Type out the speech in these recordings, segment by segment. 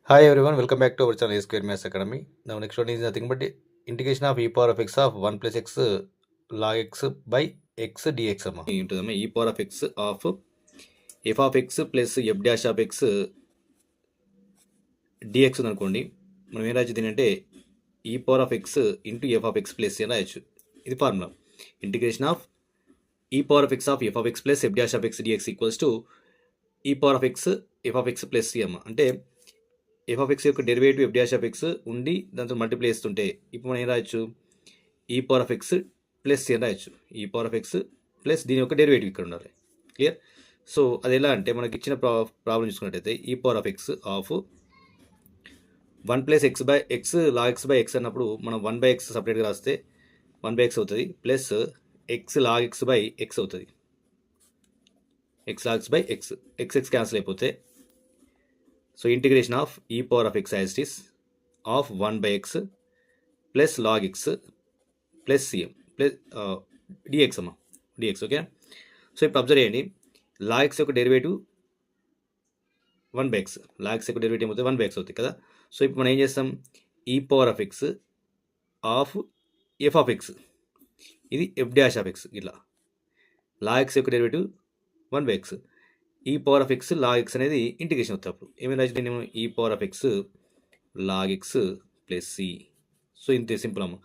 Hi everyone, welcome back to our channel A Square Maths Academy. Now next one is nothing but the integration of e power of x of 1 plus x log x by x dx అమ్మ ఉంటుందమ్మా. e power of x of f of x plus f dash of x dx ఉందనుకోండి. మనం ఏం రాయొచ్చు దీని అంటే e power of x into f of x plus అని రాయొచ్చు. ఇది formula. Integration of e power of x plus f dash of x dx equals to e power of x f of x plus c అమ్మ. అంటే f of x యొక్క derivative f dash of x ఉండి దాంతో multiply చేస్తుంటే ఇప్పుడు మనం ఏం రాయొచ్చు ఈ power of x plus c అని రాయొచ్చు. ఈ పవర్ ఆఫ్ ఎక్స్ ప్లస్ దీని యొక్క డెరివేటివ్ ఇక్కడ ఉండాలి. క్లియర్? సో అది ఎలా అంటే మనకి ఇచ్చిన ప్రాబ్లం చూసుకున్నట్టయితే ఈ power of x of 1 plus x by x log x by x అన్నప్పుడు మనం 1 బై ఎక్స్ సపరేట్గా రాస్తే 1 బై ఎక్స్ అవుతుంది plus x log x by x అవుతుంది. X log x by x x x cancel అయిపోతే so integration of ఈ power of x as it is of 1 by x plus log x plus CM plus dx అమ్మ dx. Okay, so ఇప్పుడు observe చేయండి log x యొక్క derivative 1 by x, log x యొక్క derivative ఏమవుతుంది 1 by x అవుతుంది కదా. So ఇప్పుడు మనం ఏం చేస్తాం e power of x of f of x, ఇది ఎఫ్ డాష్ ఆఫ్ ఎక్స్. ఇట్లా లాగ్ ఎక్స్ యొక్క derivative 1 by x, e power of x log x అనేది ఇంటిగ్రేషన్ అవుతుంది. అప్పుడు ఏమైనా రాసి నేను e power of x log x plus c. So ఇంతే సింపుల్ అమ్మ.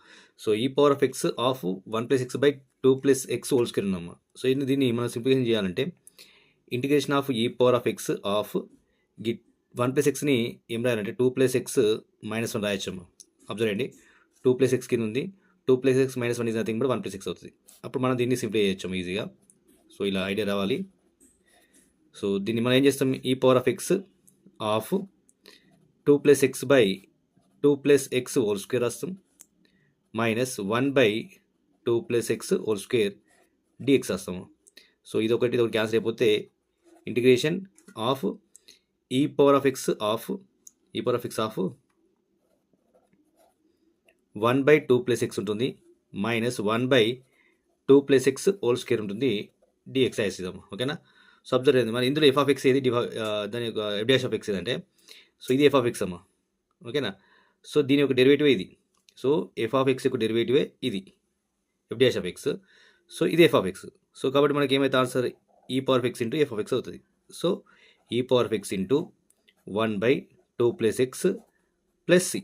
సో ఈ power of x of 1 plus x by 2 plus x whole square ఉందమ్మ. సో దీన్ని మనం సింప్లిఫికేషన్ చేయాలంటే ఇంటిగ్రేషన్ ఆఫ్ ఈ power of x of 1 plus ఎక్స్ని ఏం రాయాలంటే 2 ప్లస్ ఎక్స్ మైనస్ 1 రాయొచ్చమ్మ. అబ్జర్వ్ చేయండి 2 ప్లస్ ఎక్స్ కింద ఉంది, 2 plus x minus 1 is nothing but 1 plus x అవుతుంది. అప్పుడు మనం దీన్ని సింప్లిఫై చేయొచ్చాము ఈజీగా. సో ఇలా ఐడియా రావాలి. సో దీన్ని మనం ఏం చేస్తాం e power of x of 2 plus x by 2 plus x whole square రాస్తాం minus 1 by 2 plus x whole square d x రాస్తాము. సో ఇది ఒకటి క్యాన్సిల్ అయిపోతే ఇంటిగ్రేషన్ ఆఫ్ ఈ power of x of 1 by 2 plus x ఉంటుంది minus 1 by 2 plus x whole square ఉంటుంది d x వేసేద్దాం. ఓకేనా? సో అబ్జర్వ్ అయింది మరి ఇందులో ఎఫ్ ఆఫ్ ఎక్స్ ఏది దాని యొక్క ఎఫ్ డాష్ ఆఫ్ ఎక్స్ ఏదంటే సో ఇది ఎఫ్ ఆఫ్ ఎక్స్ అమ్మ. ఓకేనా? సో దీని యొక్క డెరివేటివ్ ఇది. సో ఎఫ్ ఆఫ్ ఎక్స్ యొక్క డెరివేటివే ఇది f dash of x. So ఇది ఎఫ్ ఆఫ్ ఎక్స్. సో కాబట్టి మనకి ఏమైతే ఆన్సర్ ఈ power of x into f of x అవుతుంది. సో ఈ power of x into 1 by 2 plus x plus C.